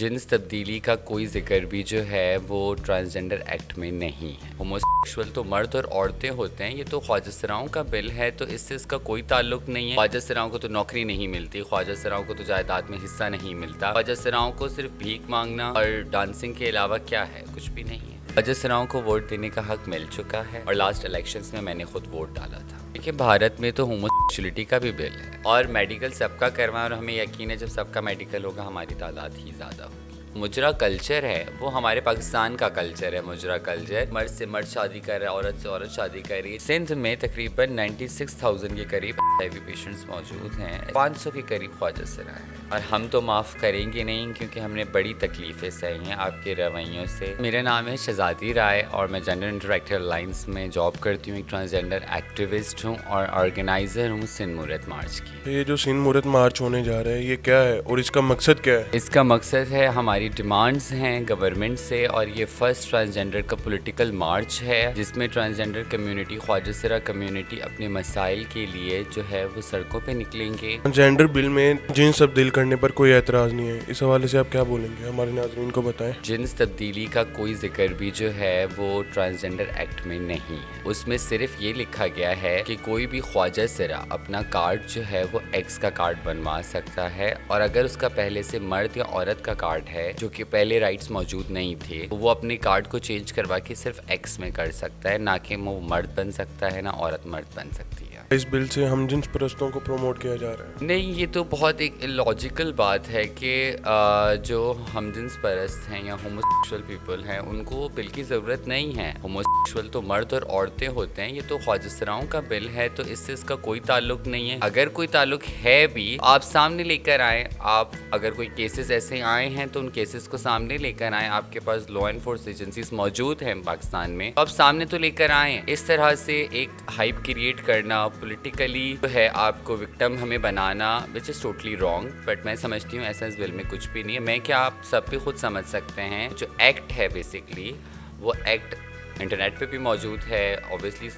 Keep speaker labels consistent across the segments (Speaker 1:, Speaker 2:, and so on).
Speaker 1: جنس تبدیلی کا کوئی ذکر بھی جو ہے وہ ٹرانسجنڈر ایکٹ میں نہیں ہے۔ ہوموسیکشول تو مرد اور عورتیں ہوتے ہیں، یہ تو خواجہ سراؤں کا بل ہے، تو اس سے اس کا کوئی تعلق نہیں ہے۔ خواجہ سراؤں کو تو نوکری نہیں ملتی، خواجہ سراؤں کو تو جائیداد میں حصہ نہیں ملتا، خواجہ سراؤں کو صرف بھیک مانگنا اور ڈانسنگ کے علاوہ کیا ہے؟ کچھ بھی نہیں ہے۔ خواجہ سراؤں کو ووٹ دینے کا حق مل چکا ہے اور لاسٹ الیکشنز میں نے خود ووٹ ڈالا تھا۔ دیکھیں، بھارت میں تو ہوموسیکشولیٹی کا بھی بل ہے اور میڈیکل سب کا کروائیں، اور ہمیں یقین ہے جب سب کا میڈیکل ہوگا ہماری تعداد ہی زیادہ ہوگی۔ مجرا کلچر ہے، وہ ہمارے پاکستان کا کلچر ہے۔ مجرا کلچر، مرد سے مرد شادی کر رہا ہے، عورت سے عورت شادی کر رہی ہے۔ سندھ میں تقریباً 96,000 کے قریب HIV پیشنٹس موجود ہیں، 500 کے قریب خواجہ سرا ہے، اور ہم تو معاف کریں گے نہیں کیونکہ ہم نے بڑی تکلیفیں سہی ہیں آپ کے رویوں سے۔ میرا نام ہے شہزادی رائے اور میں جنڈر انٹریکٹر الائنس میں جاب کرتی ہوں، ایک ٹرانسجنڈر ایکٹیوسٹ ہوں اور آرگنائزر ہوں سندھ مہورت مارچ کی۔
Speaker 2: یہ جو سندھ مہورت مارچ ہونے جا رہا ہے یہ کیا ہے اور اس کا مقصد کیا ہے؟
Speaker 1: اس کا مقصد ہے، ہماری ڈیمانڈز ہیں گورنمنٹ سے، اور یہ فرسٹ ٹرانسجنڈر کا پولیٹیکل مارچ ہے جس میں ٹرانسجنڈر کمیونٹی، خواجہ سرا کمیونٹی اپنے مسائل کے لیے جو ہے وہ سڑکوں پہ نکلیں گے۔
Speaker 2: ٹرانسجنڈر بل میں جنس تبدیل کرنے پر کوئی اعتراض نہیں ہے، اس حوالے سے آپ کیا بولیں گے؟ ہمارے ناظرین کو بتائیں۔
Speaker 1: جنس تبدیلی کا کوئی ذکر بھی جو ہے وہ ٹرانسجنڈر ایکٹ میں نہیں ہے، اس میں صرف یہ لکھا گیا ہے کہ کوئی بھی خواجہ سرا اپنا کارڈ جو ہے وہ ایکس کا کارڈ بنوا سکتا ہے، اور اگر اس کا پہلے سے مرد یا عورت کا کارڈ ہے جو کہ پہلے رائٹس موجود نہیں تھے، وہ اپنے کارڈ کو چینج کروا کے صرف ایکس میں کر سکتا ہے، نہ کہ وہ مرد بن سکتا ہے نہ عورت مرد بن سکتی ہے۔
Speaker 2: اس بل سے ہم جنس پرستوں کو پروموٹ کیا جا رہا ہے؟
Speaker 1: نہیں، یہ تو بہت ایک لاجیکل بات ہے کہ جو ہم جنس پرست ہیں یا ہوموسیکشول پیپل ہیں ان کو بل کی ضرورت نہیں ہے۔ ہوموسیکشول تو مرد اور عورتیں ہوتے ہیں، یہ تو خواجہ سراؤں کا بل ہے، تو اس سے اس کا کوئی تعلق نہیں ہے۔ اگر کوئی تعلق ہے بھی، آپ سامنے لے کر آئیں، آپ اگر کوئی کیسز ایسے آئے ہیں تو ان کیسز کو سامنے لے کر آئیں، آپ کے پاس لا انفورس ایجنسیز موجود ہیں پاکستان میں، آپ سامنے تو لے کر آئیں۔ اس طرح سے ایک ہائپ کریٹ کرنا، پولیٹیکلی جو ہے آپ کو وکٹم ہمیں بنانا، وچ از ٹوٹلی رانگ، بٹ میں سمجھتی ہوں ایسا اس بل میں کچھ بھی نہیں ہے۔ میں کیا، آپ سب بھی خود سمجھ سکتے ہیں، جو ایکٹ ہے بیسکلی وہ ایکٹ انٹرنیٹ پہ بھی موجود ہے، اوبیسلی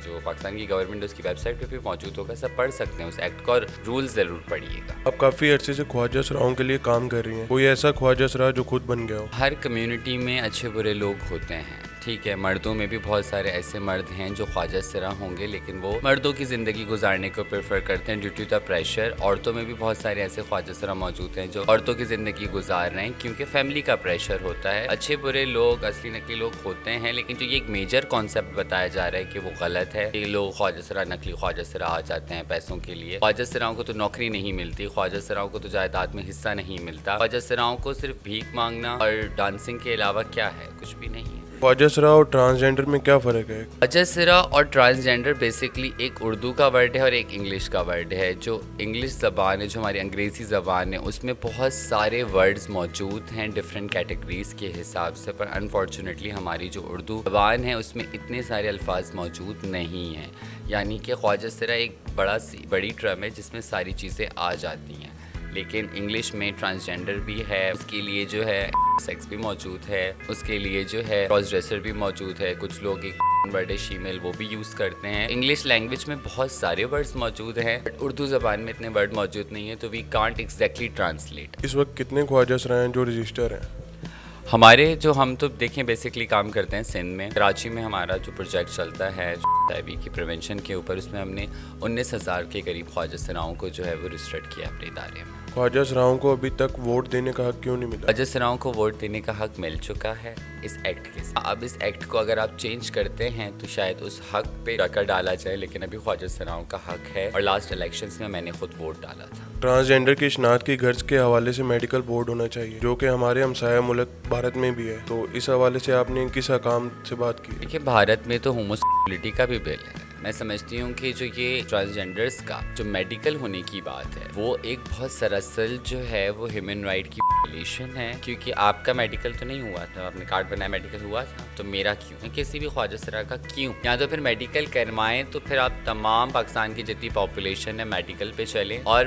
Speaker 1: جو پاکستان کی گورنمنٹ اس کی ویب سائٹ پہ بھی موجود ہوگا، سب پڑھ سکتے ہیں اس ایکٹ کو اور رول ضرور پڑھیے گا۔
Speaker 2: آپ کافی عرصے سے خواجہ سراؤں کے لیے کام کر رہی ہیں، کوئی ایسا خواجہ سرا جو خود بن گیا ہو؟
Speaker 1: ہر کمیونٹی میں اچھے برے لوگ ہوتے ہیں، ٹھیک ہے، مردوں میں بھی بہت سارے ایسے مرد ہیں جو خواجہ سرا ہوں گے لیکن وہ مردوں کی زندگی گزارنے کو پریفر کرتے ہیں ڈیو ٹو دا پریشر۔ عورتوں میں بھی بہت سارے ایسے خواجہ سرا موجود ہیں جو عورتوں کی زندگی گزار رہے ہیں کیونکہ فیملی کا پریشر ہوتا ہے۔ اچھے برے لوگ، اصلی نقلی لوگ ہوتے ہیں، لیکن جو یہ ایک میجر کانسیپٹ بتایا جا رہا ہے کہ وہ غلط ہے، کہ لوگ خواجہ سرا، نقلی خواجہ سرا آ جاتے ہیں پیسوں کے لیے۔ خواجہ سراؤں کو تو نوکری نہیں ملتی، خواجہ سراؤں کو تو جائیداد میں حصہ نہیں ملتا، خواجہ سراؤں کو صرف بھیک مانگنا اور ڈانسنگ کے علاوہ کیا ہے؟ کچھ بھی نہیں ہے۔
Speaker 2: خواجہ سرا اور ٹرانسجنڈر میں کیا فرق ہے؟
Speaker 1: خواجہ سرا اور ٹرانسجنڈر بیسکلی ایک اردو کا ورڈ ہے اور ایک انگلش کا ورڈ ہے۔ جو انگلش زبان ہے، جو ہماری انگریزی زبان ہے، اس میں بہت سارے ورڈز موجود ہیں ڈفرینٹ کیٹیگریز کے حساب سے، پر انفارچونیٹلی ہماری جو اردو زبان ہے اس میں اتنے سارے الفاظ موجود نہیں ہیں، یعنی کہ خواجہ سرا ایک بڑی ٹرم ہے جس میں ساری چیزیں آ جاتی ہیں، لیکن انگلش میں ٹرانسجنڈر بھی ہے، اس کے لیے جو ہے سیکس بھی موجود ہے، اس کے لیے جو ہے کراس ڈریسر بھی موجود ہے، کچھ لوگ ایک ورڈ ہے شیمیل وہ بھی یوز کرتے ہیں۔ انگلش لینگویج میں بہت سارے ورڈز موجود ہیں، بٹ اردو زبان میں اتنے ورڈ موجود نہیں ہیں، تو وی کانٹ ایگزیکٹلی ٹرانسلیٹ۔
Speaker 2: اس وقت کتنے خواجہ سرا ہیں جو رجسٹر ہیں؟
Speaker 1: ہمارے جو ہم تو دیکھیں بیسکلی کام کرتے ہیں سندھ میں، کراچی میں ہمارا جو پروجیکٹ چلتا ہے HIV کی پریونشن کے اوپر، اس میں ہم نے 19,000 کے قریب خواجہ سراؤں کو جو ہے وہ رجسٹرڈ کیا اپنے ادارے میں۔
Speaker 2: خواجہ سراؤں کو ابھی تک ووٹ دینے کا حق کیوں نہیں ملا؟
Speaker 1: خواجہ سراؤں کو ووٹ دینے کا حق مل چکا ہے اس ایکٹ کے ساتھ۔ اب اس ایکٹ کو اگر آپ چینج کرتے ہیں تو شاید اس حق پہ ڈاکہ ڈالا جائے، لیکن ابھی خواجہ سراؤں کا حق ہے، اور لاسٹ الیکشنز میں نے خود ووٹ ڈالا تھا۔
Speaker 2: ٹرانسجنڈر کی شناخت کی غرض کے حوالے سے میڈیکل بورڈ ہونا چاہیے، جو کہ ہمارے ہمسایہ ملک بھارت میں بھی ہے، تو اس حوالے سے آپ نے کس حکام سے بات کی؟
Speaker 1: دیکھیں، بھارت میں تو ہوموسیکشولیٹی کا بھی بل ہے۔ میں سمجھتی ہوں کہ جو یہ ٹرانسجنڈرز کا جو میڈیکل ہونے کی بات ہے وہ ایک بہت سراسل جو ہے وہ ہیومن رائٹ کی وائلیشن ہے، کیونکہ آپ کا میڈیکل تو نہیں ہوا تھا، آپ نے کارڈ بنایا میڈیکل ہوا تھا، تو میرا کیوں؟ کسی بھی خواجہ سرا کا کیوں؟ یا تو پھر میڈیکل کروائیں، تو پھر آپ تمام پاکستان کی جتنی پاپولیشن ہے میڈیکل پہ چلیں، اور